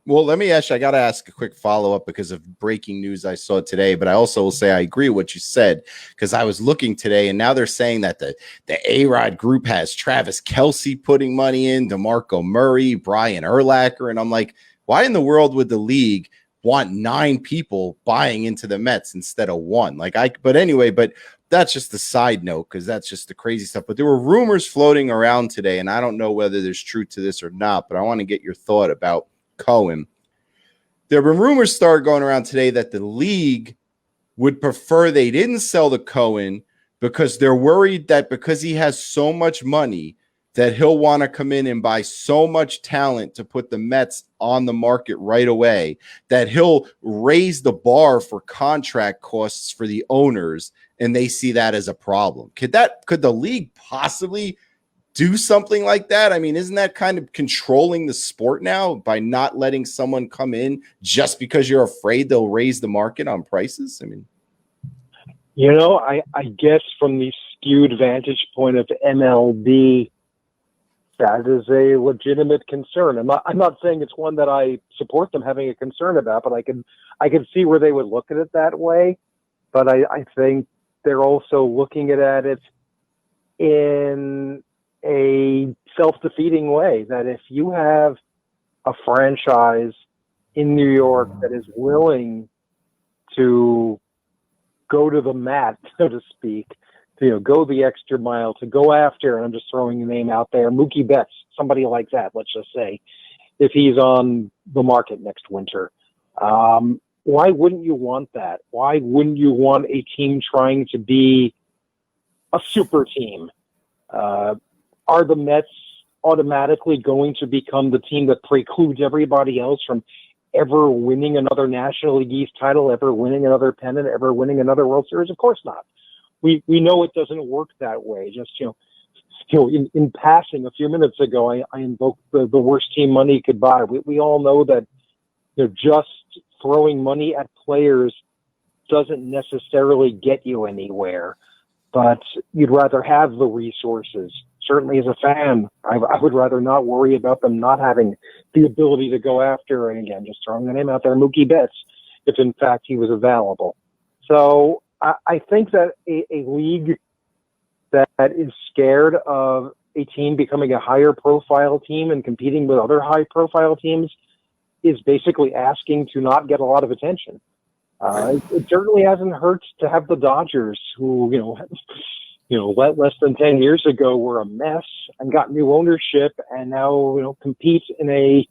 Well, let me ask you, I got to ask a quick follow-up because of breaking news I saw today, but I also will say I agree with what you said because I was looking today and now they're saying that the A-Rod group has Travis Kelce putting money in, DeMarco Murray, Brian Urlacher, and I'm like, why in the world would the league want 9 people buying into the Mets instead of 1? But that's just the side note because that's just the crazy stuff. But there were rumors floating around today, and I don't know whether there's truth to this or not, but I want to get your thought about Cohen. There have been rumors started going around today that the league would prefer they didn't sell the Cohen because they're worried that because he has so much money that he'll want to come in and buy so much talent to put the Mets on the market right away that he'll raise the bar for contract costs for the owners, and they see that as a problem. Could the league possibly do something like that? I mean, isn't that kind of controlling the sport now by not letting someone come in just because you're afraid they'll raise the market on prices? I mean, I guess from the skewed vantage point of MLB, that is a legitimate concern. I'm not saying it's one that I support them having a concern about, but I can see where they would look at it that way. But I think they're also looking at it in a self-defeating way, that if you have a franchise in New York that is willing to go to the mat, so to speak, to go the extra mile, to go after, and I'm just throwing a name out there, Mookie Betts, somebody like that, let's just say, if he's on the market next winter. Why wouldn't you want that? Why wouldn't you want a team trying to be a super team? Are the Mets automatically going to become the team that precludes everybody else from ever winning another National League East title, ever winning another pennant, ever winning another World Series? Of course not. We know it doesn't work that way. Just, in passing a few minutes ago, I invoked the worst team money could buy. We all know that just throwing money at players doesn't necessarily get you anywhere, but you'd rather have the resources. Certainly as a fan, I would rather not worry about them not having the ability to go after, and again, just throwing the name out there, Mookie Betts, if in fact he was available. So I think that a league that is scared of a team becoming a higher profile team and competing with other high profile teams is basically asking to not get a lot of attention. It certainly hasn't hurt to have the Dodgers, who, less than 10 years ago were a mess and got new ownership and now, compete in a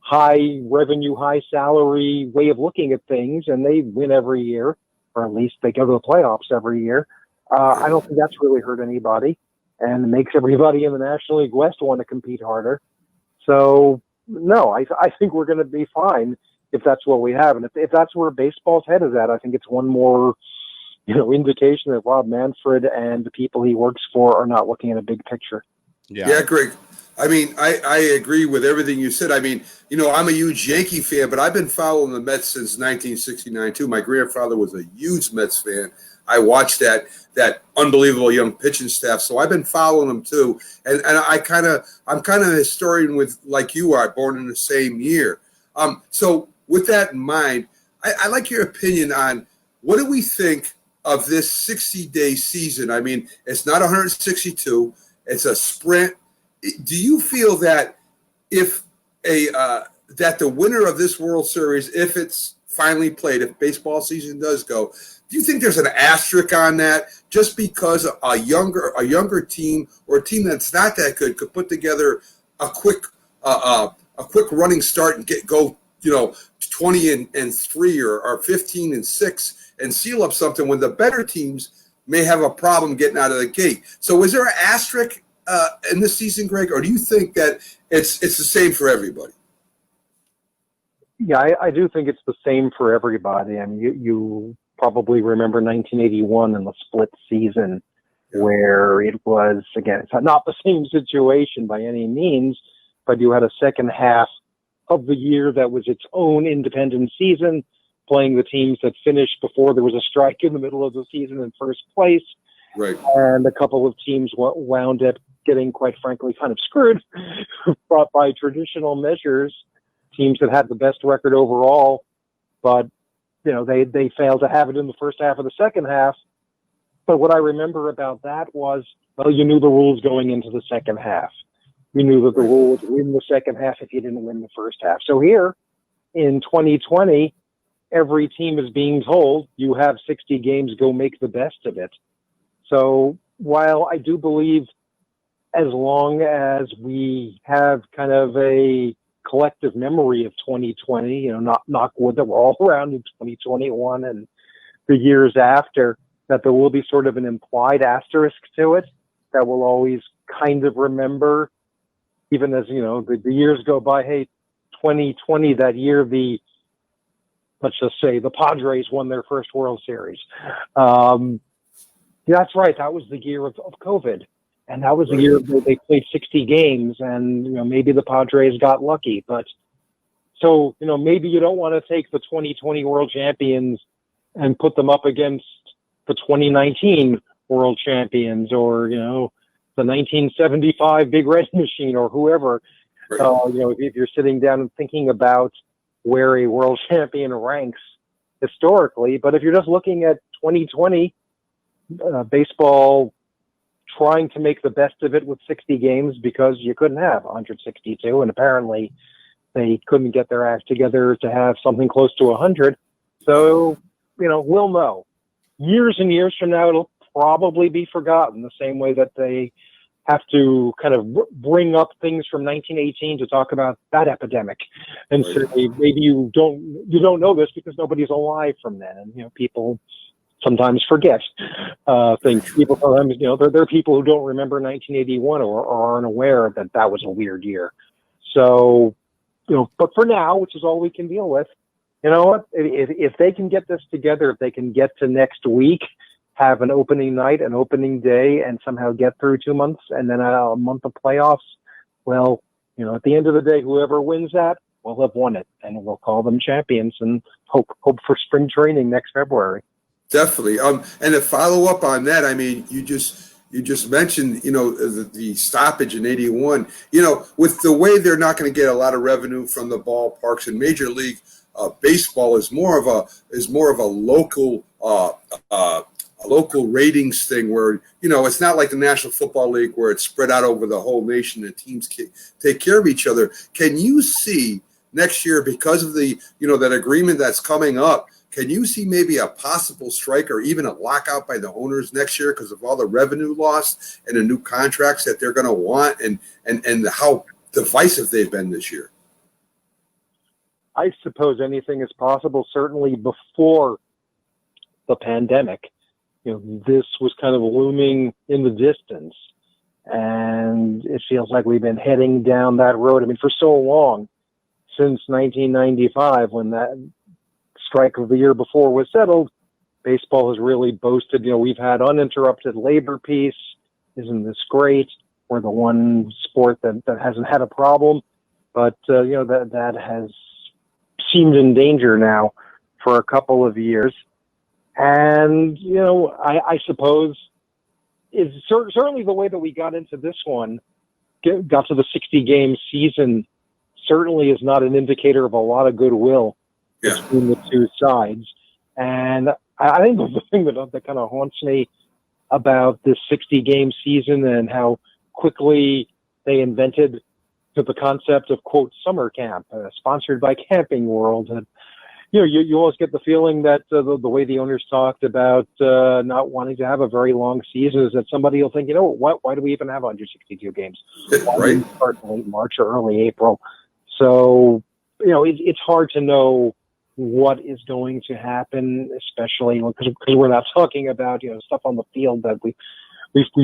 high revenue, high salary way of looking at things, and they win every year, or at least they go to the playoffs every year. I don't think that's really hurt anybody, and makes everybody in the National League West want to compete harder. So, no, I think we're going to be fine if that's what we have. And if that's where baseball's headed at, I think it's one more indication that Rob Manfred and the people he works for are not looking at a big picture. Yeah, Greg. I mean, I agree with everything you said. I mean, I'm a huge Yankee fan, but I've been following the Mets since 1969 too. My grandfather was a huge Mets fan. I watched that unbelievable young pitching staff, so I've been following them too. And I'm kind of a historian with, like you are, born in the same year. So with that in mind, I like your opinion on what do we think of this 60-day season. I mean, it's not 162. It's a sprint. Do you feel that if that the winner of this World Series, if it's finally played, if baseball season does go, do you think there's an asterisk on that just because a younger team or a team that's not that good could put together a quick running start and go 20-3 or 15-6 and seal up something when the better teams may have a problem getting out of the gate? So is there an asterisk in this season, Greg, or do you think that it's the same for everybody? Yeah, I do think it's the same for everybody. I mean, you probably remember 1981 and the split season, where it was, again, it's not the same situation by any means, but you had a second half of the year that was its own independent season, playing the teams that finished before there was a strike in the middle of the season in first place. Right. And a couple of teams wound up getting, quite frankly, kind of screwed by traditional measures teams that had the best record overall, but they failed to have it in the first half of the second half. But what I remember about that was, well, you knew the rules going into the second half. You knew that the rule would win the second half if you didn't win the first half. So here in 2020, every team is being told you have 60 games, go make the best of it. So while I do believe as long as we have kind of a collective memory of 2020, knock wood that we're all around in 2021 and the years after, that there will be sort of an implied asterisk to it that we'll always kind of remember, even as, the years go by. Hey, 2020, that year, let's just say the Padres won their first World Series. That's right. That was the year of COVID. And that was the year where they played 60 games, and, maybe the Padres got lucky. But so, maybe you don't want to take the 2020 world champions and put them up against the 2019 world champions, or, the 1975 Big Red Machine, or whoever. If you're sitting down and thinking about where a world champion ranks historically. But if you're just looking at 2020, baseball trying to make the best of it with 60 games because you couldn't have 162, and apparently they couldn't get their act together to have something close to 100. So, we'll know. Years and years from now, it'll probably be forgotten, the same way that they have to kind of bring up things from 1918 to talk about that epidemic, and say maybe you don't know this because nobody's alive from then, and people sometimes forget things. People sometimes, there are people who don't remember 1981 or aren't aware that was a weird year. So, but for now, which is all we can deal with, you know what? If they can get this together, if they can get to next week, have an opening night, an opening day, and somehow get through 2 months and then a month of playoffs, well, at the end of the day, whoever wins that will have won it, and we'll call them champions and hope for spring training next February. Definitely. And to follow up on that, I mean, you just mentioned, the stoppage in 81, with the way they're not going to get a lot of revenue from the ballparks, and Major League Baseball is more of a local local ratings thing where, it's not like the National Football League where it's spread out over the whole nation and teams take care of each other. Can you see next year, because of the, that agreement that's coming up, can you see maybe a possible strike or even a lockout by the owners next year because of all the revenue lost and the new contracts that they're going to want and how divisive they've been this year? I suppose anything is possible. Certainly before the pandemic, this was kind of looming in the distance, and it feels like we've been heading down that road. I mean, for so long, since 1995, when that strike of the year before was settled, baseball has really boasted, we've had uninterrupted labor peace. Isn't this great? We're the one sport that hasn't had a problem. But, that has seemed in danger now for a couple of years. And, I suppose is certainly the way that we got into this one, got to the 60-game season, certainly is not an indicator of a lot of goodwill between the two sides. And I think the thing that kind of haunts me about this 60-game season and how quickly they invented the concept of, quote, summer camp, sponsored by Camping World. And, you always get the feeling that the way the owners talked about not wanting to have a very long season is that somebody will think, why do we even have 162 games? Why do we start in late March or early April? So, it's hard to know what is going to happen, especially because we're not talking about, stuff on the field that we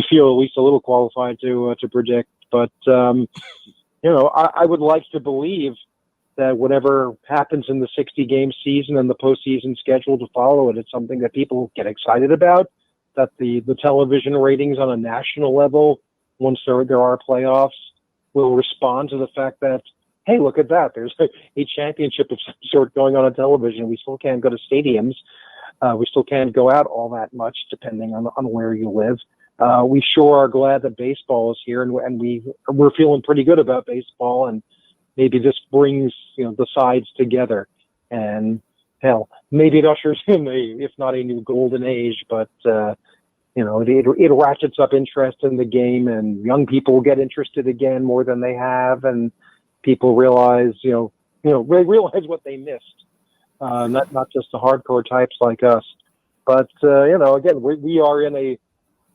feel at least a little qualified to predict. But, I would like to believe that whatever happens in the 60-game season and the postseason schedule to follow it, it's something that people get excited about, that the television ratings on a national level, once there are playoffs, will respond to the fact that, hey, look at that. There's a championship of some sort going on television. We still can't go to stadiums. We still can't go out all that much, depending on where you live. We sure are glad that baseball is here, and we're feeling pretty good about baseball. And, maybe this brings, the sides together, and hell, maybe it ushers in if not a new golden age, but it ratchets up interest in the game, and young people get interested again more than they have, and people realize, realize what they missed. Not just the hardcore types like us, but again, we are in a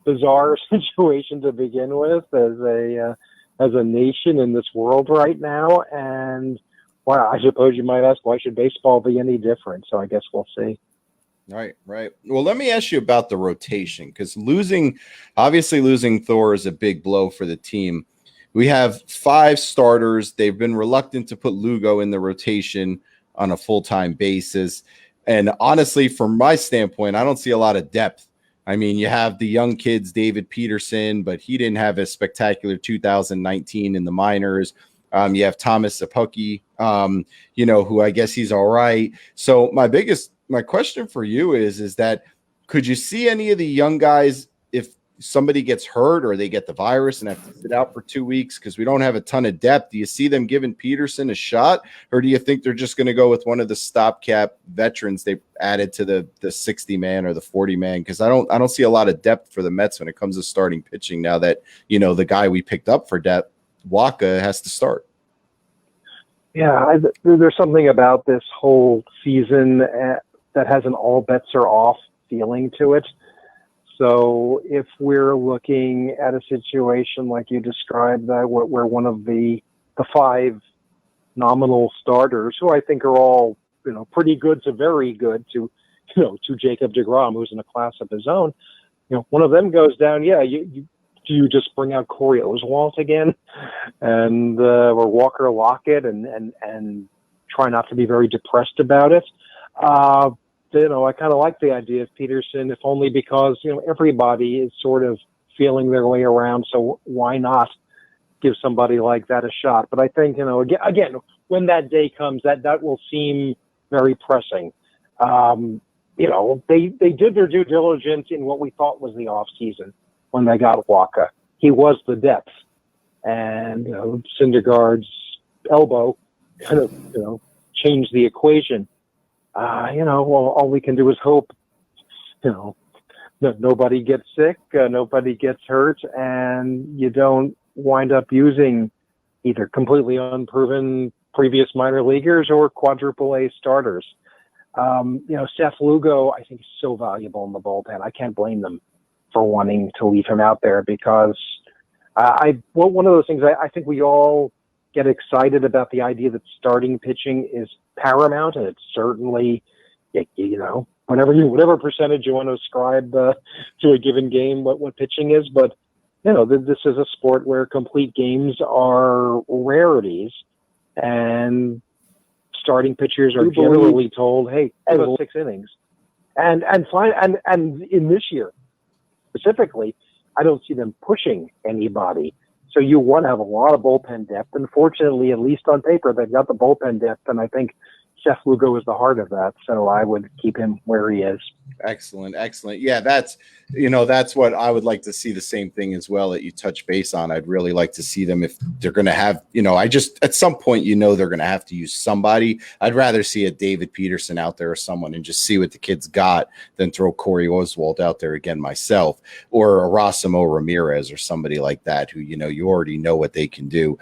bizarre situation to begin with as a nation in this world right now, and well, I suppose you might ask, why should baseball be any different? So I guess we'll see. Right. Well, let me ask you about the rotation, because obviously losing Thor is a big blow for the team. We have 5 starters. They've been reluctant to put Lugo in the rotation on a full-time basis. And honestly, from my standpoint, I don't see a lot of depth. I mean, you have the young kids, David Peterson, but he didn't have a spectacular 2019 in the minors. You have Thomas Sapucki, who I guess he's all right. So my question for you is that could you see any of the young guys, if somebody gets hurt or they get the virus and have to sit out for 2 weeks because we don't have a ton of depth, do you see them giving Peterson a shot, or do you think they're just going to go with one of the stopgap veterans they added to the 60-man or the 40-man? Because I don't see a lot of depth for the Mets when it comes to starting pitching now that, the guy we picked up for depth, Waka, has to start. Yeah, there's something about this whole season that has an all bets are off feeling to it. So if we're looking at a situation like you described, where one of the 5 nominal starters, who I think are all pretty good to very good to Jacob deGrom, who's in a class of his own, one of them goes down, do you just bring out Corey Oswalt again and or Walker Lockett and try not to be very depressed about it? I kind of like the idea of Peterson, if only because everybody is sort of feeling their way around. So why not give somebody like that a shot? But I think again, when that day comes, that will seem very pressing. They did their due diligence in what we thought was the off season when they got Waka. He was the depth, and Syndergaard's elbow kind of changed the equation. All we can do is hope, nobody gets sick, nobody gets hurt, and you don't wind up using either completely unproven previous minor leaguers or quadruple A starters. Seth Lugo, I think, is so valuable in the bullpen. I can't blame them for wanting to leave him out there, because one of those things, I think we all get excited about the idea that starting pitching is paramount, and it's certainly, whatever percentage you want to ascribe to a given game, what pitching is. But this is a sport where complete games are rarities, and starting pitchers are generally told, "Hey, give us 6 innings," and in this year specifically, I don't see them pushing anybody. So you want to have a lot of bullpen depth. Unfortunately, at least on paper, they've got the bullpen depth, and I think Seth Lugo is the heart of that. So I would keep him where he is. Excellent. Yeah, that's what I would like to see, the same thing as well that you touch base on. I'd really like to see them, if they're going to have, at some point, they're going to have to use somebody. I'd rather see a David Peterson out there or someone and just see what the kid's got than throw Corey Oswalt out there again myself, or a Rosamo Ramirez or somebody like that who, you already know what they can do.